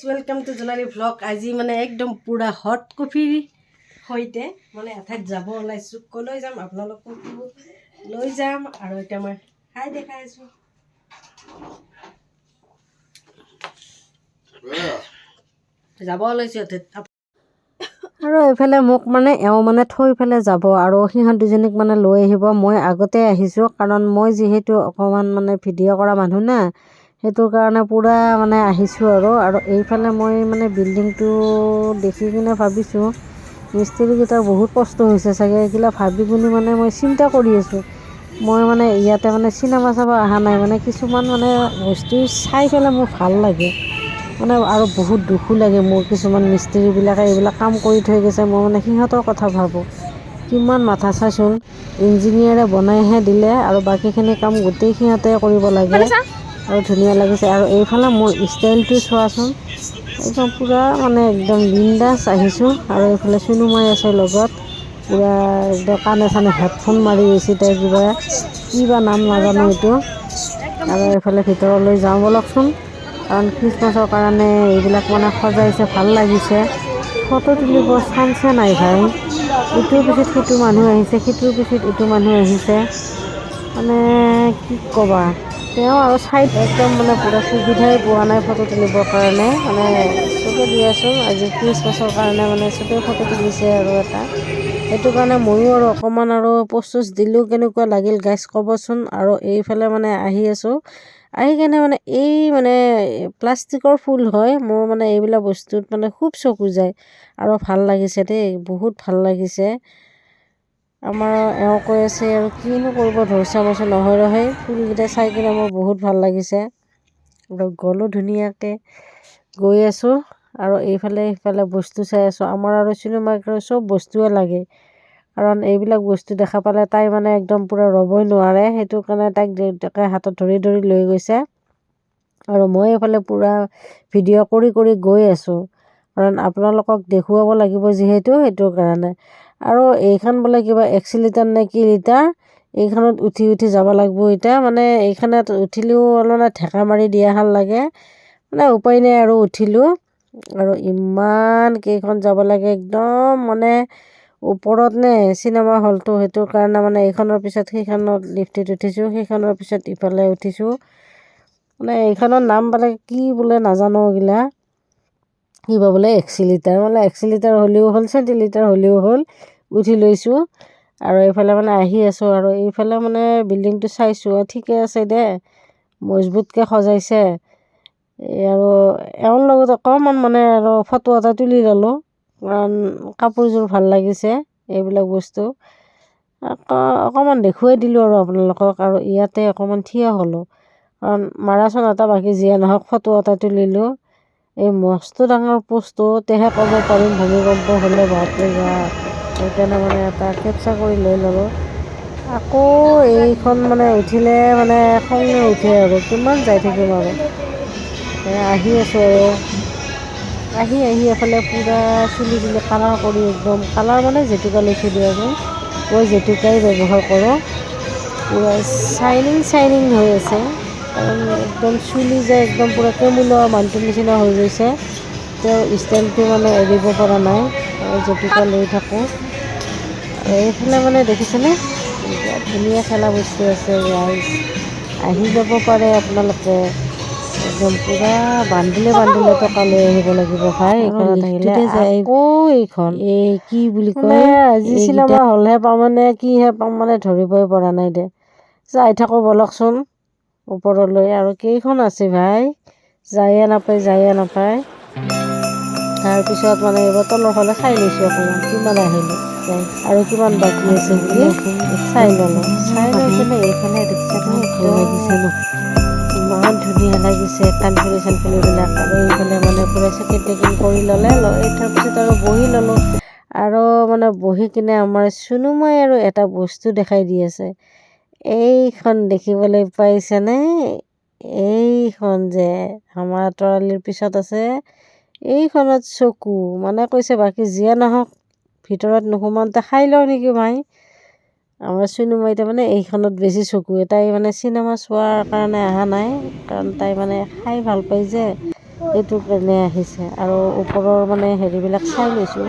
Welcome to Jonali vlog. আজি মানে একদম পুৰা হট কফিৰ সৈতে মানে এঠাইত যাব ওলাইছোঁ। ক'লৈ যাম আপোনালোককো লৈ যাম আৰু এতিয়া মই খাই দেখাই আছোঁ। যাব ওলাইছোঁ এঠাইত আৰু এইফালে মোক মানে এওঁ মানে থৈ পেলাই যাব আৰু সিহঁত দুজনীক মানে লৈ আহিব। মই আগতে আহিছোঁ কাৰণ মই যিহেতু অকণমান মানে ভিডিঅ' কৰা মানুহ না, সেইটো কাৰণে পূৰা মানে আহিছোঁ আৰু এইফালে মই মানে বিল্ডিংটো দেখি কিনে ভাবিছোঁ মিস্ত্ৰীকেইটাৰ বহুত কষ্ট হৈছে চাগে। এইগিলা ভাবি পিনি মানে মই চিন্তা কৰি আছোঁ। মই মানে ইয়াতে মানে চিনেমা চাব অহা নাই, মানে কিছুমান মানে বস্তু চাই পেলাই মোৰ ভাল লাগে মানে, আৰু বহুত দুখো লাগে মোৰ। কিছুমান মিস্ত্ৰীবিলাকে এইবিলাক কাম কৰি থৈ গৈছে, মই মানে সিহঁতৰ কথা ভাবোঁ। কিমান মাথা চাইচোন, ইঞ্জিনিয়াৰে বনাইহে দিলে আৰু বাকীখিনি কাম গোটেই সিহঁতে কৰিব লাগে আৰু ধুনীয়া লাগিছে। আৰু এইফালে মোৰ ষ্টাইলটো চোৱাচোন, একদম পূৰা মানে একদম বিন্দাছ আহিছোঁ। আৰু এইফালে চুনুমাই আছে লগত, পূৰা একদম কাণে চানে হেডফোন মাৰি আহিছে তাই, কি বা নাম নাজানো এইটো। আৰু এইফালে ভিতৰলৈ যাওঁ ব'লকচোন, কাৰণ খ্ৰীষ্টমাছৰ কাৰণে এইবিলাক মানে সজাইছে, ভাল লাগিছে। ফটো তুলিব চান্সে নাই ভাই, ইটোৰ পিছত সিটো মানুহ আহিছে, সিটোৰ পিছত ইটো মানুহ আহিছে, মানে কি ক'বা। তেওঁ আৰু চাইড একদম মানে পূৰা সুবিধাই পোৱা নাই ফটো তুলিবৰ কাৰণে। মানে চবে দিয়াচোন আজি খ্ৰীষ্টমাছৰ কাৰণে মানে চবেই ফটো তুলিছে আৰু এটা, সেইটো কাৰণে ময়ো আৰু অকণমান আৰু প'ষ্ট দিলোঁ। কেনেকুৱা লাগিল গাইজ ক'বচোন। আৰু এইফালে মানে আহি আছোঁ, আহি কেনে মানে এই মানে প্লাষ্টিকৰ ফুল হয়, মোৰ মানে এইবিলাক বস্তুত মানে খুব চকু যায় আৰু ভাল লাগিছে দেই, বহুত ভাল লাগিছে। আমাৰ এওঁ কৈ আছে আৰু কিনো কৰিব ধৰিছা, মই নহয় ৰহে, ফুলকেইটা চাই কিনে মোৰ বহুত ভাল লাগিছে আৰু গ'লোঁ ধুনীয়াকৈ গৈ আছোঁ। আৰু এইফালে সিফালে বস্তু চাই আছোঁ। আমাৰ আৰু চিনেমাক চব বস্তুৱে লাগে, কাৰণ এইবিলাক বস্তু দেখা পালে তাই মানে একদম পূৰা ৰ'বই নোৱাৰে, সেইটো কাৰণে তাইক দেউতাকে হাতত ধৰি ধৰি লৈ গৈছে আৰু মই এইফালে পূৰা ভিডিঅ' কৰি কৰি গৈ আছোঁ, কাৰণ আপোনালোকক দেখুৱাব লাগিব যিহেতু, সেইটোৰ কাৰণে। আৰু এইখন বোলে কিবা এক্সিলিটাৰ নে কি লিটাৰ, এইখনত উঠি উঠি যাব লাগিব এতিয়া। মানে এইখনত উঠিলেও অলপ ঢেকা মাৰি দিয়া হাল লাগে, মানে উপায় নাই আৰু উঠিলোঁ। আৰু ইমান কেইখন যাব লাগে, একদম মানে ওপৰত নে চিনেমা হলটো, সেইটোৰ কাৰণে মানে এইখনৰ পিছত সেইখনত লিফ্টত উঠিছোঁ, সেইখনৰ পিছত ইফালে উঠিছোঁ। মানে এইখনৰ নাম বোলে কি বোলে নাজানো, এইগিলা কিবা বোলে এক্সিলিটাৰ, মানে এক্সিলিটাৰ হ'লেও হ'ল, চেণ্টিলিটাৰ হ'লেও হ'ল, উঠি লৈছোঁ। আৰু এইফালে মানে আহি আছোঁ আৰু এইফালে মানে বিল্ডিংটো চাইছোঁ, ঠিকে আছে দে, মজবুতকৈ সজাইছে। আৰু এওঁৰ লগত অকণমান মানে আৰু ফটো এটা তুলি ল'লোঁ, কাৰণ কাপোৰযোৰ ভাল লাগিছে। এইবিলাক বস্তু অকণমান দেখুৱাই দিলোঁ আৰু আপোনালোকক। আৰু ইয়াতে অকণমান থিয় হ'লোঁ, কাৰণ মাৰাথন এটা বাকী যিয়ে নহওক ফটো এটা তুলিলোঁ। এই মস্ত ডাঙৰ পোষ্টতেহে ক'ব পাৰিম ভূমিকম্প হ'লে বাপৰে বাপ, সেইকাৰণে মানে এটা কেপচাৰ কৰি লৈ ল'লোঁ। আকৌ এইখন মানে উঠিলে মানে খঙে উঠে আৰু কিমান যাই থাকিম আৰু। আহি আছোঁ আৰু আহি এফালে পূৰা চুলি তুলি কালাৰ কৰি, একদম কালাৰ মানে জেতুকা লৈছোঁ দিয়াচোন, মই জেতুকাই ব্যৱহাৰ কৰোঁ। পূৰা চাইনিং হৈ আছে, কাৰণ একদম চুলি যে একদম পূৰা কেমুলোৱা মানুহটোৰ নিচিনা হৈ গৈছে। তেওঁ ষ্টাইলটো মানে এৰিব পৰা নাই, জেতুকা লৈ থাকোঁ। আৰু এইফালে মানে দেখিছেনে, বিৰাট ধুনীয়া খেলা বস্তু আছে গাইজ, আহি যাব পাৰে আপোনালোকে। একদম পূৰা বান্দিলে টকা লৈ আহিব লাগিব ভাই, এইখনত আহিলে। আকৌ এইখন এই কি বুলি কয়, আজি চিনেমা হলহে পাম নে কিহে পাম মানে ধৰিবই পৰা নাই দে। যাই থাকোঁ ব'লকচোন ওপৰলৈ, আৰু কেইখন আছে ভাই, যায়ে নাপায়। তাৰপিছত মানে এইবাৰ তলৰ ফালে চাই লৈছোঁ অকণমান, কিমান আহিলোঁ আৰু কিমান বাকী আছে বুলি চাই ল'লোঁ। চাই লৈ পেলাই এইফালে দেখিছেনে, ভাল লাগিছে ন, ইমান ধুনীয়া লাগিছে চানফুলিবিলাক। আৰু এইফালে মানে পূৰা চেকিং কৰি ল'লে, তাৰপিছত আৰু বহি ল'লোঁ। আৰু মানে বহি কিনে আমাৰ চুনুমাই আৰু এটা বস্তু দেখাই দি আছে, এইখন দেখিবলৈ পাইছেনে, এইখন যে আমাৰ তৰালিৰ পিছত আছে, এইখনত চকু মানে কৈছে বাকী যিয়ে নহওক ভিতৰত নোসোমাওঁতে খাই লওঁ নেকি ভাই। আমাৰ চুনুমাইতে মানে এইখনত বেছি চকু, তাই মানে চিনেমা চোৱাৰ কাৰণে অহা নাই, কাৰণ তাই মানে খাই ভাল পাই যে, সেইটো কাৰণে আহিছে আৰু ওপৰৰ মানে হেৰিবিলাক চাই লৈছোঁ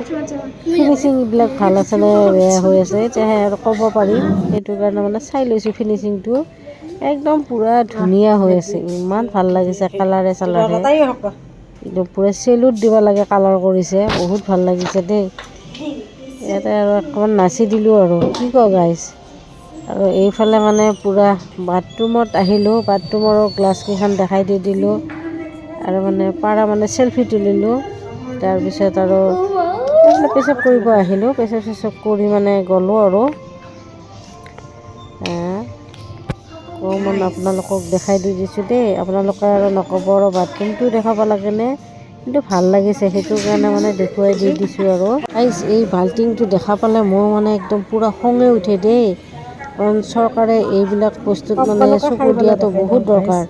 ফিনিচিংবিলাক ভাল আছেনে বেয়া হৈ আছে এতিয়াহে আৰু ক'ব পাৰিম সেইটো কাৰণে মানে চাই লৈছোঁ ফিনিচিংটো একদম পূৰা ধুনীয়া হৈ আছে ইমান ভাল লাগিছে কালাৰে চালাৰে একদম পূৰা চেলুট দিব লাগে কালাৰ কৰিছে বহুত ভাল লাগিছে দেই ইয়াতে আৰু অকণমান নাচি দিলোঁ আৰু কি কওঁ গাইছ আৰু এইফালে মানে পূৰা বাথৰুমত আহিলোঁ বাথৰুমৰো গ্লাছকেইখন দেখাই দি দিলোঁ আৰু মানে পাৰা মানে চেলফি তুলিলোঁ তাৰপিছত আৰু পেচাব কৰিব আহিলোঁ পেচাব চেচাব কৰি মানে গ'লোঁ আৰু অকণমান আপোনালোকক দেখাই দি দিছোঁ দেই আপোনালোকে আৰু নক'ব আৰু বাথৰুমটো দেখাব লাগেনে কিন্তু ভাল লাগিছে সেইটো কাৰণে মানে দেখুৱাই দি দিছোঁ আৰু এই বাল্টিংটো দেখা পালে মোৰ মানে একদম পূৰা খঙে উঠে দেই কাৰণ চৰকাৰে এইবিলাক বস্তুত মানে চকু দিয়াটো বহুত দৰকাৰ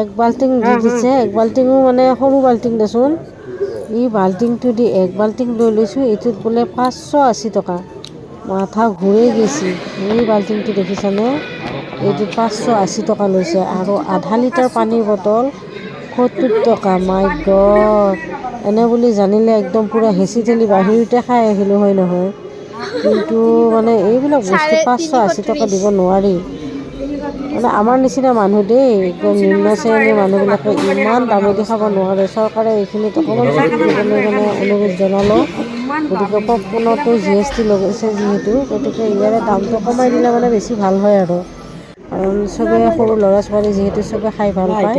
এক বাল্টিং দি দিছে এক বাল্টিঙো মানে সৰু বাল্টিং দেচোন এই বাল্টিংটো দি এক বাল্টিং লৈ লৈছোঁ এইটোত বোলে 580 টকা মাথা ঘূৰি গৈছে এই বাল্টিংটো দেখিছানে এইটোত 580 টকা লৈছে আৰু আধা লিটাৰ পানীৰ বটল 70 টকা মাই গড এনে বুলি জানিলে একদম পূৰা হেঁচি ঠেলি বাহিৰতে খাই আহিলোঁ হয় নহয় কিন্তু মানে এইবিলাক বস্তু 580 টকা দিব নোৱাৰি মানে আমাৰ নিচিনা মানুহ দেই একদম নিম্ন শ্ৰেণীৰ মানুহবিলাকে ইমান দামেদি খাব নোৱাৰে চৰকাৰে এইখিনিত অকণমান চকু দিবলৈ মানে অনুৰোধ জনালোঁ গতিকে পপকৰ্ণতো GST লগাইছে যিহেতু গতিকে ইয়াৰে দামটো কমাই দিলে মানে বেছি ভাল হয় আৰু কাৰণ চবেই সৰু ল'ৰা ছোৱালী যিহেতু চবেই খাই ভাল পায়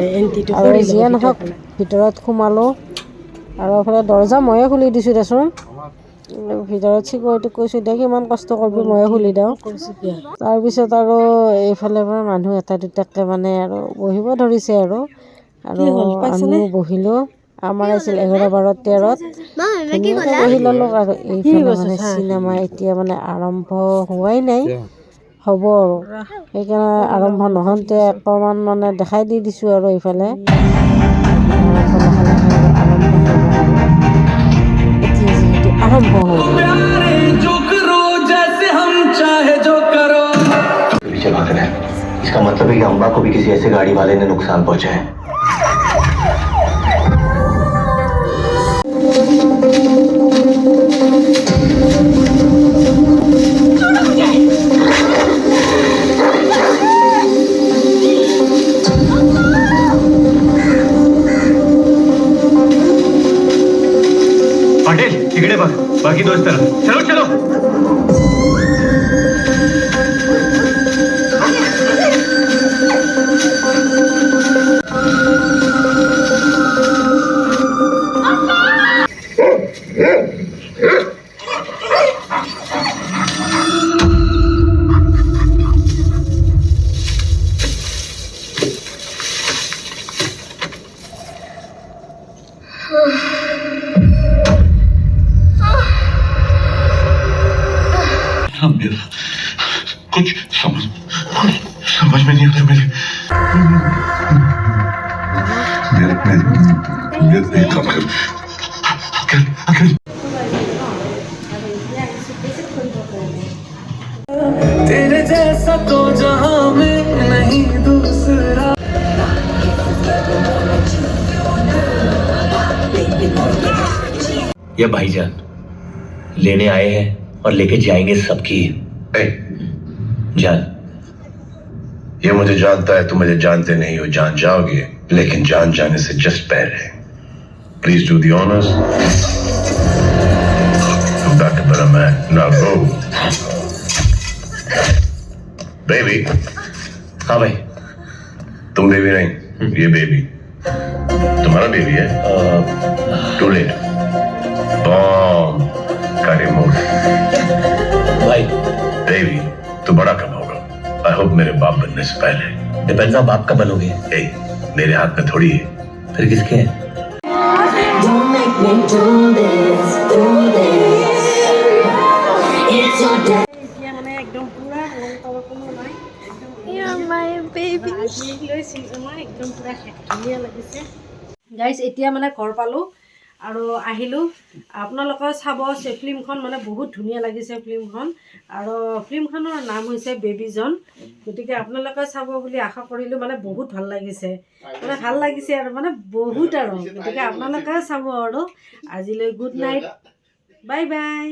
আৰু যিয়ে নহওক ভিতৰত সোমালোঁ আৰু এইফালে দৰ্জা ময়ে খুলি দিছোঁ দেচোন ভিতৰত চিকিউৰিটিক কৈছোঁ দে কিমান কষ্ট কৰিবি ময়ে খুলি দিওঁ তাৰপিছত আৰু এইফালে পৰা মানুহ এটা দুটাকৈ মানে আৰু বহিব ধৰিছে আৰু আমিও বহিলোঁ আমাৰ আছিল 11, 12, 13ত ধুনীয়াকৈ বহি ল'লোঁ আৰু এইফালে মানে চিনেমা এতিয়া মানে আৰম্ভ হোৱাই নাই হ'ব আৰু সেইকাৰণে আৰম্ভ নহওঁতে অকণমান মানে দেখাই দি দিছোঁ আৰু এইফালে आरंभ हो पीछे भाग रहा है इसका मतलब है कि अम्बा को भी किसी ऐसे गाड़ी वाले ने नुकसान पहुंचा है तिकडे बघ बाकी दोस्त चलो चलो कुछ समझ में नहीं आता मेरे काम कर तेरे जैसा तो जहां में नहीं दूसरा ये भाईजान लेने आए हैं और लेके जाएंगे सबकी जान ये मुझे जानता है तुम मुझे जानते नहीं हो जान जाओगे लेकिन जान जाने से जस्ट पैर है please do the honours back up a man now go baby हाँ भाई तुम बेबी नहीं ये बेबी तुम्हारा बेबी है टू लेट बॉम्ब का रिमोट भाई बेबी तू बड़ा कब होगा आई होप मेरे बाप बनने से पहले डिपेंड्स आप बाप का बनोगे ए, मेरे हाथ में थोड़ी है फिर किसके हैं Don't make me do this. It's your day. You're my baby. Guys এতিয়া মানে ঘৰ পালোঁ আৰু আহিলোঁ আপোনালোকে চাব ফিল্মখন মানে বহুত ধুনীয়া লাগিছে ফিল্মখন আৰু ফিল্মখনৰ নাম হৈছে বেবী জন গতিকে আপোনালোকে চাব বুলি আশা কৰিলোঁ মানে বহুত ভাল লাগিছে মানে ভাল লাগিছে আৰু মানে বহুত আৰু গতিকে আপোনালোকে চাব আৰু আজিলৈ গুড নাইট বাই বাই